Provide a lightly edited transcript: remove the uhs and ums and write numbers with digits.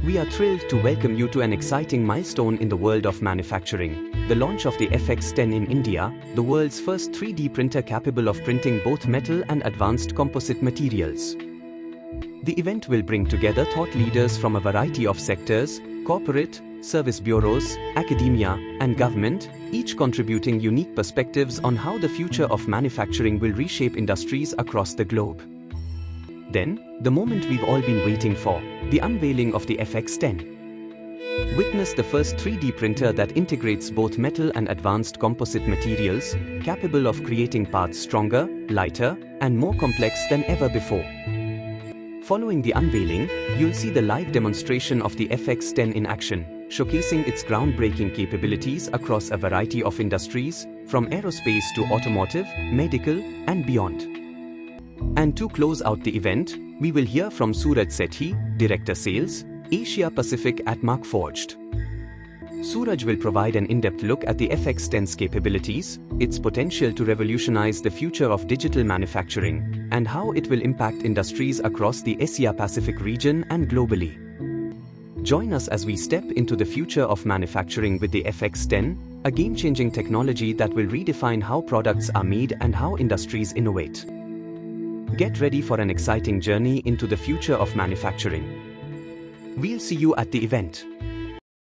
We are thrilled to welcome you to an exciting milestone in the world of manufacturing, the launch of the FX10 in India, the world's first 3D printer capable of printing both metal and advanced composite materials. The event will bring together thought leaders from a variety of sectors, corporate, service bureaus, academia, and government, each contributing unique perspectives on how the future of manufacturing will reshape industries across the globe. Then, the moment we've all been waiting for, the unveiling of the FX10. Witness the first 3D printer that integrates both metal and advanced composite materials, capable of creating parts stronger, lighter, and more complex than ever before. Following the unveiling, you'll see the live demonstration of the FX10 in action, showcasing its groundbreaking capabilities across a variety of industries, from aerospace to automotive, medical, and beyond. And to close out the event, we will hear from Suraj Sethi, Director Sales, Asia Pacific at Markforged. Suraj will provide an in-depth look at the FX10's capabilities, its potential to revolutionize the future of digital manufacturing, and how it will impact industries across the Asia Pacific region and globally. Join us as we step into the future of manufacturing with the FX10, a game-changing technology that will redefine how products are made and how industries innovate. Get ready for an exciting journey into the future of manufacturing. We'll see you at the event.